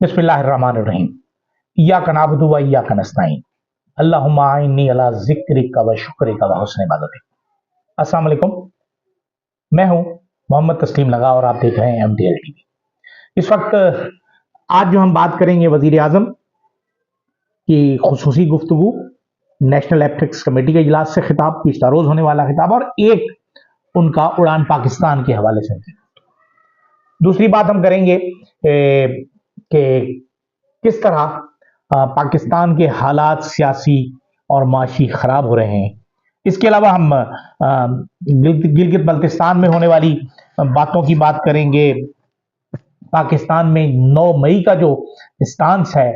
बिस्मिल्लाहिर्रहमानिर्रहीम। इय्याका नअबुदु व इय्याका नस्तईन। अल्लाहुम्मा इन्नी अला ज़िक्रिका व शुक्रिका व हुस्नि इबादतिक। अस्सलाम वालेकुम, मैं हूं मोहम्मद तस्लीम लगा और आप देख रहे हैं MTL टीवी। इस वक्त आज जो हम बात करेंगे वज़ीर आज़म की खुसूसी गुफ्तगू, नेशनल एथिक्स कमेटी के इजलास से खिताब, पिछला रोज होने वाला खिताब, और एक उनका उड़ान पाकिस्तान के हवाले से। दूसरी बात हम करेंगे कि किस तरह पाकिस्तान के हालात सियासी और माशी खराब हो रहे हैं। इसके अलावा हम गिलगित बल्तिस्तान में होने वाली बातों की बात करेंगे। पाकिस्तान में 9 मई का जो स्टांस है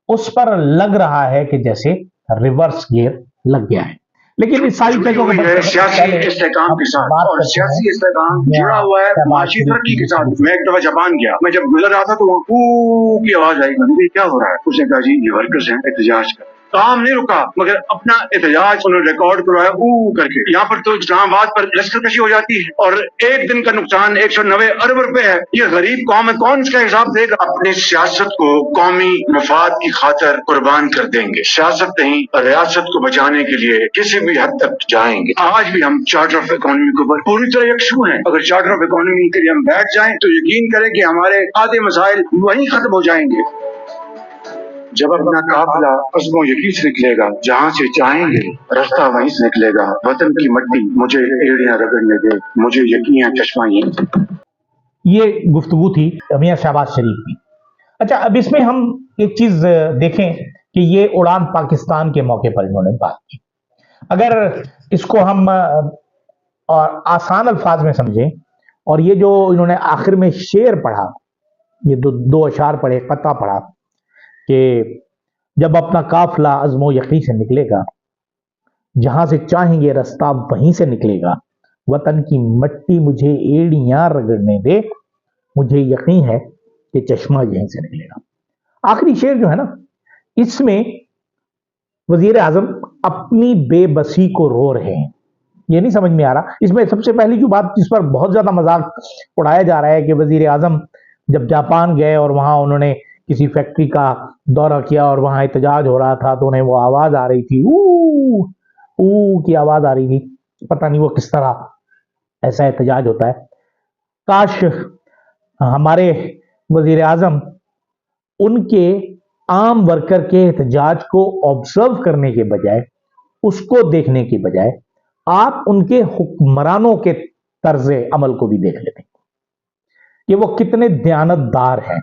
उस पर लग रहा है कि जैसे रिवर्स गियर लग गया है। लेकिन इस सारी चीजों को सियासी इस्तेहकाम के साथ और सियासी इस्तेहकाम जुड़ा हुआ है माशी तरक्की के साथ। मैं एक दफा जापान गया, मैं जब गुजर रहा था तो वहाँ कू की आवाज आई। मैंने क्या हो रहा है? उसने कहा जी ये वर्कर्स हैं एहतजाज कर। काम नहीं रुका मगर अपना एहतजाज उन्होंने रिकॉर्ड करवाया करके। यहाँ पर तो इस्लामाबाद पर लश्कर कशी हो जाती है और एक दिन का नुकसान 190 अरब रुपए है। ये गरीब कौम है, कौन इसका हिसाब देगा? अपनी सियासत को कौमी मफाद की खातिर कुर्बान कर देंगे। सियासत नहीं, रियासत को बचाने के लिए किसी भी हद तक जाएंगे। आज भी हम चार्टर ऑफ इकोनॉमी के ऊपर पूरी तरह यकसू हैं। अगर चार्टर ऑफ इकोनॉमी के लिए हम बैठ जाएं तो यकीन करें कि हमारे आधे मसाइल वहीं खत्म हो जाएंगे। जब अपना काफिला अज़्मो यकीन से निकलेगा, जहाँ से चाहेंगे रास्ता वहीं से निकलेगा। वतन की मट्टी मुझे एड़ियां रगड़ने दे, मुझे यकीन चश्मा ये गुफ्तगू थी मियां शहबाज शरीफ की। अच्छा, अब इसमें हम एक चीज देखें कि ये उड़ान पाकिस्तान के मौके पर इन्होंने बात की। अगर इसको हम और आसान अल्फाज में समझें, और ये जो इन्होंने आखिर में शेर पढ़ा, ये दो अशार पढ़े, पता पढ़ा कि जब अपना काफिला अज़्मो यकीन से निकलेगा, जहां से चाहेंगे रास्ता वहीं से निकलेगा। वतन की मट्टी मुझे एड़ियां रगड़ने दे, मुझे यकीन है कि चश्मा यहीं से निकलेगा। आखिरी शेर जो है ना, इसमें वजीर आजम अपनी बेबसी को रो रहे हैं। ये नहीं समझ में आ रहा। इसमें सबसे पहली जो बात जिस पर बहुत ज्यादा मजाक उड़ाया जा रहा है कि वजीर आजम जब जापान गए और वहां उन्होंने किसी फैक्ट्री का दौरा किया और वहां एहतजाज हो रहा था तो उन्हें वो आवाज आ रही थी, ऊ की आवाज आ रही थी। पता नहीं वो किस तरह ऐसा एहतजाज होता है। काश हमारे वजीर आजम उनके आम वर्कर के एहतजाज को ऑब्जर्व करने के बजाय, उसको देखने के बजाय, आप उनके हुक्मरानों के तर्ज अमल को भी देख लेते कि वो कितने दयानतदार हैं।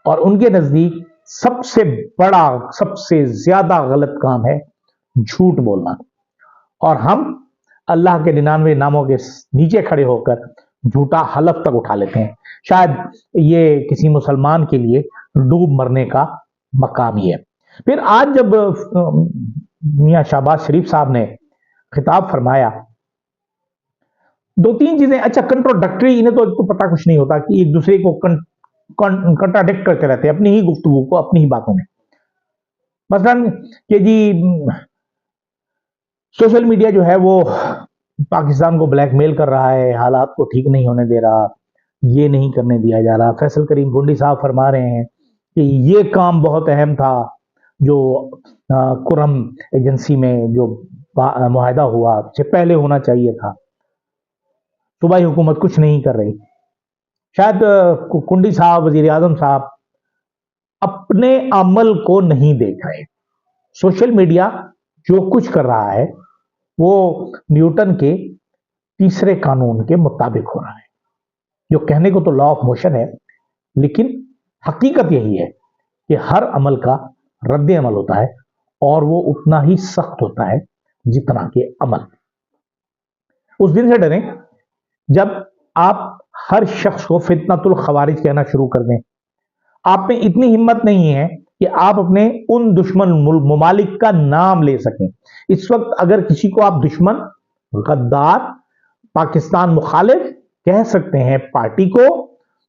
और उनके नजदीक सबसे बड़ा, सबसे ज्यादा गलत काम है झूठ बोलना। और हम अल्लाह के 99 नामों के नीचे खड़े होकर झूठा हलफ तक उठा लेते हैं। शायद ये किसी मुसलमान के लिए डूब मरने का मकाम ही है। फिर आज जब मियां शहबाज शरीफ साहब ने खिताब फरमाया, 2-3 चीजें, अच्छा कंट्रोडक्टरी, इन्हें तो पता कुछ नहीं होता कि एक दूसरे को कंट्राडिक्ट करते रहते हैं अपनी ही गुफ्तगू को, अपनी ही बातों में। मसलन कि जी सोशल मीडिया जो है वो पाकिस्तान को ब्लैकमेल कर रहा है, हालात को ठीक नहीं होने दे रहा, ये नहीं करने दिया जा रहा। फैसल करीम भुंडी साहब फरमा रहे हैं कि ये काम बहुत अहम था जो कुरम एजेंसी में जो मुआहदा हुआ उससे पहले होना चाहिए था। सूबाई हुकूमत कुछ नहीं कर रही। शायद कुंडी साहब, वजीर आजम साहब अपने अमल को नहीं देख रहे। सोशल मीडिया जो कुछ कर रहा है वो न्यूटन के तीसरे कानून के मुताबिक हो रहा है, जो कहने को तो लॉ ऑफ मोशन है, लेकिन हकीकत यही है कि हर अमल का रद्द अमल होता है और वो उतना ही सख्त होता है जितना के अमल। उस दिन से डरें जब आप हर शख्स को फितनतुल खवारिज कहना शुरू कर दें। आप में इतनी हिम्मत नहीं है कि आप अपने उन दुश्मन मुमालिक का नाम ले सकें। इस वक्त अगर किसी को आप दुश्मन, गद्दार, पाकिस्तान मुखालिफ कह सकते हैं पार्टी को,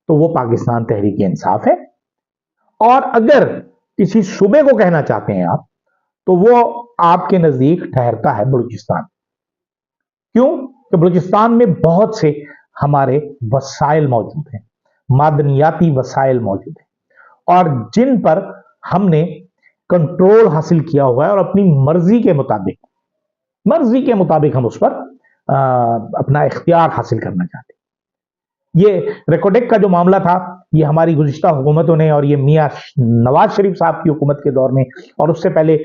तो वो पाकिस्तान तहरीक इंसाफ है। और अगर किसी सूबे को कहना चाहते हैं आप, तो वो आपके नजदीक ठहरता है बलूचिस्तान। क्यों? कि बलूचिस्तान में बहुत से हमारे वसाइल मौजूद हैं, मादनियाती वसाइल मौजूद हैं, और जिन पर हमने कंट्रोल हासिल किया हुआ है और अपनी मर्जी के मुताबिक हम उस पर अपना इख्तियार हासिल करना चाहते हैं। ये रेकोडेक का जो मामला था, ये हमारी गुज़िश्ता हुकूमतों ने, और ये मियां नवाज शरीफ साहब की हुकूमत के दौर में और उससे पहले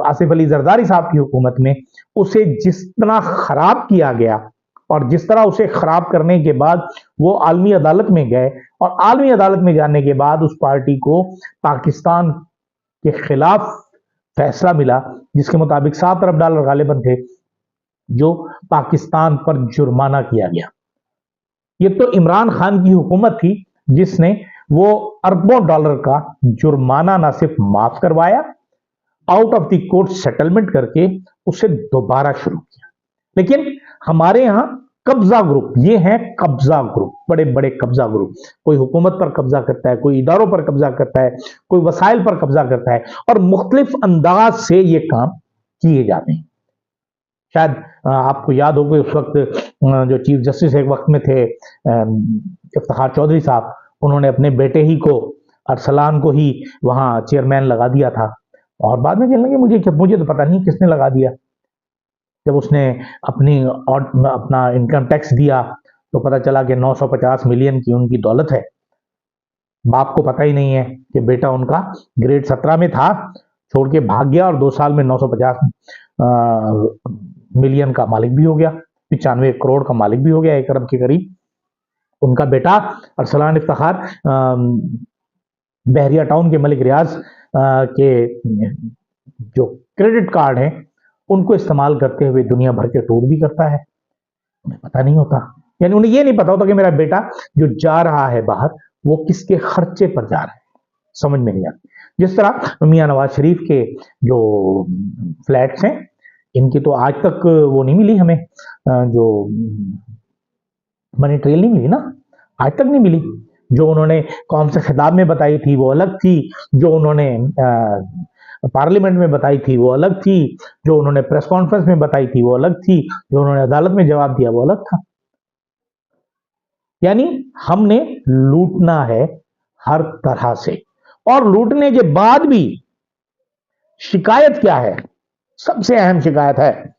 आसिफ अली जरदारी साहब की हुकूमत में, उसे जिस तरह खराब किया गया और जिस तरह उसे खराब करने के बाद वो आलमी अदालत में गए, और आलमी अदालत में जाने के बाद उस पार्टी को पाकिस्तान के खिलाफ फैसला मिला जिसके मुताबिक $7 अरब गालिबन थे जो पाकिस्तान पर जुर्माना किया गया। ये तो इमरान खान की हुकूमत थी जिसने वो अरबों डॉलर का जुर्माना ना सिर्फ माफ करवाया, out of the court settlement करके उसे दोबारा शुरू किया। लेकिन हमारे यहां कब्जा ग्रुप, ये हैं कब्जा ग्रुप, बड़े बड़े कब्जा ग्रुप, कोई हुकूमत पर कब्जा करता है, कोई इदारों पर कब्जा करता है, कोई वसाइल पर कब्जा करता है, और मुख्तलिफ अंदाज से ये काम किए जाते हैं। शायद आपको याद होगा उस वक्त जो चीफ जस्टिस एक वक्त में थे इफ्तिखार चौधरी साहब, उन्होंने अपने बेटे ही को, अरसलान को ही वहां चेयरमैन लगा दिया था, और बाद में कहने लगे मुझे तो पता नहीं किसने लगा दिया। जब उसने अपना इनकम टैक्स दिया तो पता चला कि 950 मिलियन की उनकी दौलत है। बाप को पता ही नहीं है कि बेटा उनका ग्रेड 17 में था, छोड़ के भाग गया और 2 साल में 950 मिलियन का मालिक भी हो गया, 95 करोड़ का मालिक भी हो गया, 1 अरब के करीब। उनका बेटा अरसलान इफ्तिखार बहरिया टाउन के मलिक रियाज के जो क्रेडिट कार्ड हैं उनको इस्तेमाल करते हुए दुनिया भर के टूर भी करता है। उन्हें पता नहीं होता, यानी उन्हें ये नहीं पता होता कि मेरा बेटा जो जा रहा है बाहर वो किसके खर्चे पर जा रहा है, समझ में नहीं आता। जिस तरह मियां नवाज शरीफ के जो फ्लैट्स हैं, इनकी तो आज तक वो नहीं मिली हमें, जो मनी ट्रेल नहीं मिली ना, आज तक नहीं मिली। जो उन्होंने कौम से खिताब में बताई थी वो अलग थी, जो उन्होंने पार्लियामेंट में बताई थी वो अलग थी, जो उन्होंने प्रेस कॉन्फ्रेंस में बताई थी वो अलग थी, जो उन्होंने अदालत में जवाब दिया वो अलग था। यानी हमने लूटना है हर तरह से, और लूटने के बाद भी शिकायत क्या है? सबसे अहम शिकायत है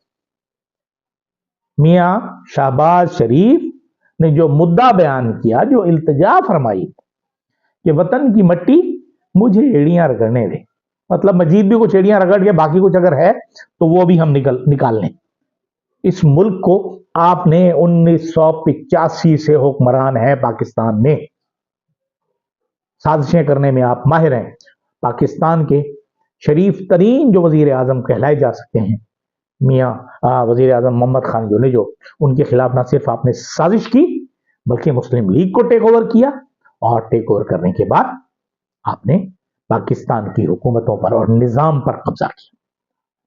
मियां शहबाज शरीफ ने जो मुद्दा बयान किया, जो इल्तिजा फरमाई कि वतन की मट्टी मुझे एड़ियां रगड़ने दे, मतलब मजीद भी कुछ एड़ियां रगड़ के बाकी कुछ अगर है तो वो भी हम निकाल लें। इस मुल्क को आपने 1985 से हुक्मरान है पाकिस्तान में, साजिशें करने में आप माहिर हैं। पाकिस्तान के शरीफ तरीन जो वजीर आजम कहलाए जा सकते हैं मियां वजीर आजम मोहम्मद खान जो उनके खिलाफ ना सिर्फ आपने साजिश की बल्कि मुस्लिम लीग को टेक ओवर किया, और टेक ओवर करने के बाद आपने पाकिस्तान की हुकूमतों पर और निजाम पर कब्जा किया।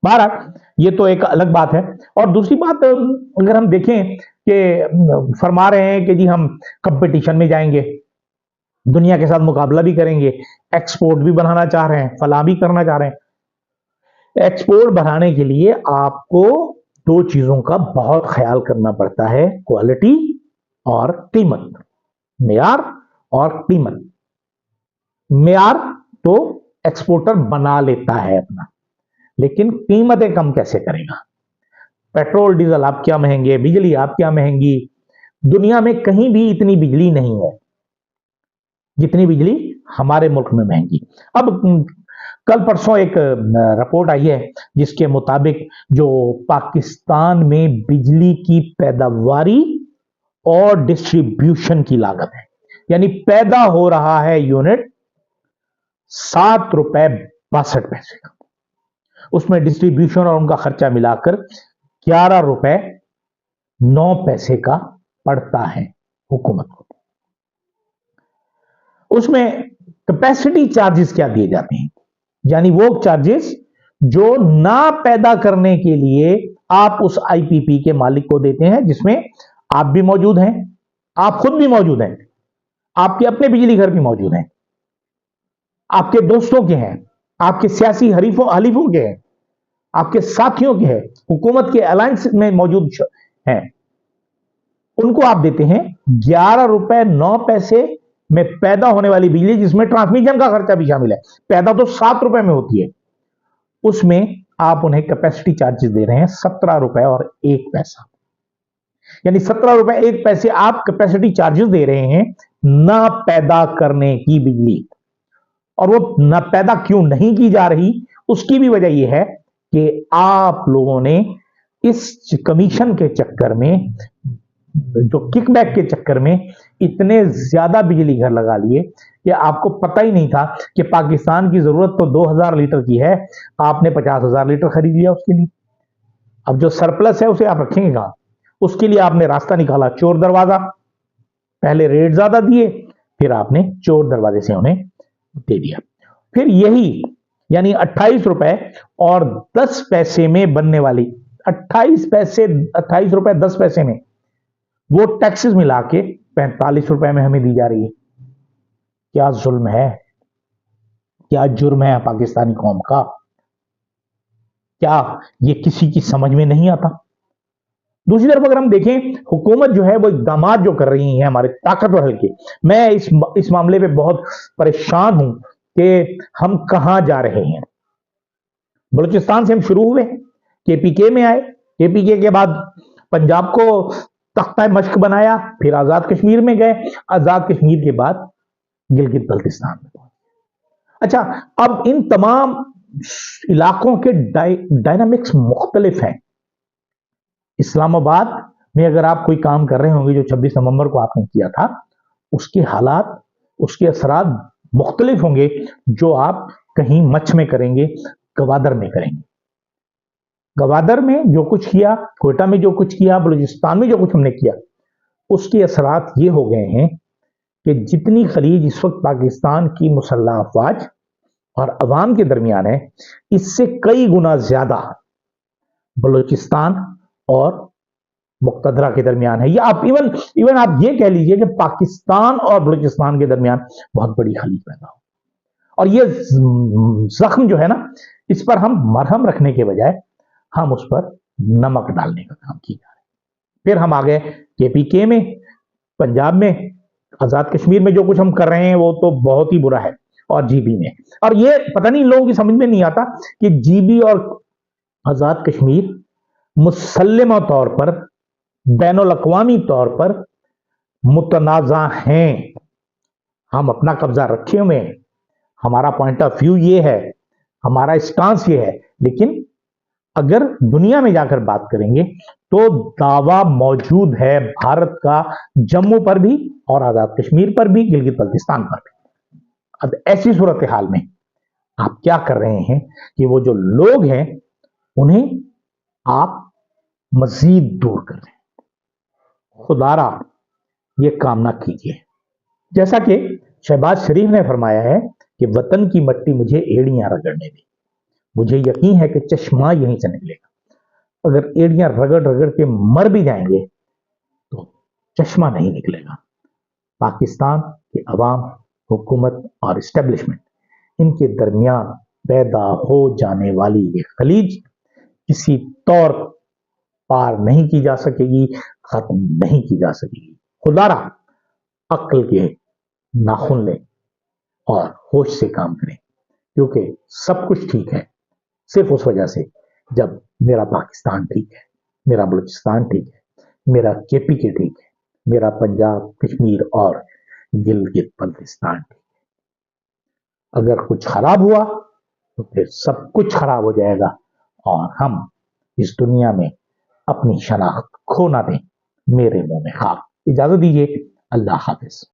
बहरहाल ये तो एक अलग बात है। और दूसरी बात, अगर हम देखें कि फरमा रहे हैं कि जी हम कंपटीशन में जाएंगे, दुनिया के साथ मुकाबला भी करेंगे, एक्सपोर्ट भी बढ़ाना चाह रहे हैं, फलाह भी करना चाह रहे हैं। एक्सपोर्ट बढ़ाने के लिए आपको 2 चीजों का बहुत ख्याल करना पड़ता है, क्वालिटी और कीमत, मेयार और कीमत। मेयार तो एक्सपोर्टर बना लेता है अपना, लेकिन कीमतें कम कैसे करेगा? पेट्रोल डीजल आप क्या महंगे, बिजली आप क्या महंगी। दुनिया में कहीं भी इतनी बिजली नहीं है जितनी बिजली हमारे मुल्क में महंगी। अब कल परसों एक रिपोर्ट आई है जिसके मुताबिक जो पाकिस्तान में बिजली की पैदावारी और डिस्ट्रीब्यूशन की लागत है, यानी पैदा हो रहा है यूनिट ₹7.62 का, उसमें डिस्ट्रीब्यूशन और उनका खर्चा मिलाकर ₹11.09 का पड़ता है हुकूमत को। उसमें कैपेसिटी चार्जेस क्या दिए जाते हैं, यानी वो चार्जेस जो ना पैदा करने के लिए आप उस आईपीपी के मालिक को देते हैं, जिसमें आप भी मौजूद हैं, आप खुद भी मौजूद हैं, आपके अपने बिजली घर भी मौजूद हैं, आपके दोस्तों के हैं, आपके सियासी हलीफों के हैं, आपके साथियों के हैं, हुकूमत के अलायंस में मौजूद हैं, उनको आप देते हैं ₹11.09 में पैदा होने वाली बिजली, जिसमें ट्रांसमिशन का खर्चा भी शामिल है, पैदा तो 7 रुपए में होती है, उसमें आप उन्हें कैपेसिटी चार्जेस दे रहे हैं 17 रुपए और 1 पैसा, यानी 17 रुपए 1 पैसे आप कैपेसिटी चार्जेस दे रहे हैं ना पैदा करने की बिजली। और वो ना पैदा क्यों नहीं की जा रही, उसकी भी वजह यह है कि आप लोगों ने इस कमीशन के चक्कर में, जो किकबैक के चक्कर में इतने ज्यादा बिजली घर लगा लिए कि आपको पता ही नहीं था कि पाकिस्तान की जरूरत तो 2000 लीटर की है, आपने 50,000 लीटर खरीद लिया उसके लिए। अब जो सरप्लस है उसे आप रखेंगे कहां? उसके लिए आपने रास्ता निकाला चोर दरवाजा, पहले रेट ज्यादा दिए, फिर आपने चोर दरवाजे से उन्हें दे दिया। फिर यही यानी 28 रुपए और 10 पैसे में बनने वाली 28 रुपए 10 पैसे में वो टैक्सेस मिला के 45 रुपए में हमें दी जा रही है। क्या जुल्म है, क्या जुर्म है पाकिस्तानी कौम का? क्या ये किसी की समझ में नहीं आता? दूसरी तरफ अगर हम देखें, हुकूमत जो है वो इकदाम जो कर रही है हमारे ताकतवर हल्के, मैं इस मामले पे बहुत परेशान हूं कि हम कहां जा रहे हैं। बलूचिस्तान से हम शुरू हुए, केपीके में आए, केपीके के बाद पंजाब को तख्ता मश्क बनाया, फिर आजाद कश्मीर में गए, आजाद कश्मीर के बाद गिलगित बल्तिस्तान में पहुंचे। अच्छा, अब इन तमाम इलाकों के डायनामिक्स मुख्तलिफ हैं। इस्लामाबाद में अगर आप कोई काम कर रहे होंगे जो 26 नवंबर को आपने किया था, उसके हालात, उसके असरात मुख्तलिफ होंगे जो आप कहीं मच्छ में करेंगे, गवादर में करेंगे। गवादर में जो कुछ किया, कोयटा में जो कुछ किया, बलूचिस्तान में जो कुछ हमने किया, उसके असरात ये हो गए हैं कि जितनी खलीज इस वक्त पाकिस्तान की मुसल्लह अफवाज और अवाम के दरमियान है, इससे कई गुना ज्यादा बलूचिस्तान और मुक्तदरा के दरमियान है। या आप इवन आप ये कह लीजिए कि पाकिस्तान और बलूचिस्तान के दरमियान बहुत बड़ी खलीज पैदा हो। और ये जख्म जो है ना, इस पर हम मरहम रखने के बजाय हम उस पर नमक डालने का काम किया जा रहा है। फिर हम आ गए केपीके में, पंजाब में, आजाद कश्मीर में जो कुछ हम कर रहे हैं वो तो बहुत ही बुरा है, और जीबी में। और ये पता नहीं लोगों की समझ में नहीं आता कि जीबी और आजाद कश्मीर मुसल्लमा तौर पर, बैनुल अक़वामी तौर पर मुतनाज़ा हैं। हम अपना कब्जा रखे हुए हैं, हमारा पॉइंट ऑफ व्यू ये है, हमारा स्टांस ये है, लेकिन अगर दुनिया में जाकर बात करेंगे तो दावा मौजूद है भारत का जम्मू पर भी और आजाद कश्मीर पर भी, गिलगित बल्तिस्तान पर भी। अब ऐसी सूरत हाल में आप क्या कर रहे हैं कि वो जो लोग हैं उन्हें आप मजीद दूर कर रहे हैं। खुदारा ये काम ना कीजिए। जैसा कि शहबाज शरीफ ने फरमाया है कि वतन की मट्टी मुझे एड़ियां रगड़ने दी, मुझे यकीन है कि चश्मा यहीं से निकलेगा। अगर एड़ियां रगड़ रगड़ के मर भी जाएंगे तो चश्मा नहीं निकलेगा। पाकिस्तान के अवाम, हुकूमत और इस्टेब्लिशमेंट, इनके दरमियान पैदा हो जाने वाली ये खलीज किसी तौर पार नहीं की जा सकेगी, खत्म नहीं की जा सकेगी। खुदारा अक्ल के नाखून लें और होश से काम करें, क्योंकि सब कुछ ठीक है सिर्फ उस वजह से जब मेरा पाकिस्तान ठीक है, मेरा बलूचिस्तान ठीक है, मेरा केपीके ठीक है, मेरा पंजाब, कश्मीर और गिलगित बल्तिस्तान ठीक है। अगर कुछ खराब हुआ तो फिर सब कुछ खराब हो जाएगा और हम इस दुनिया में अपनी शनाख्त खो ना दें। मेरे मुंह में खाक। इजाजत दीजिए, अल्लाह हाफिज।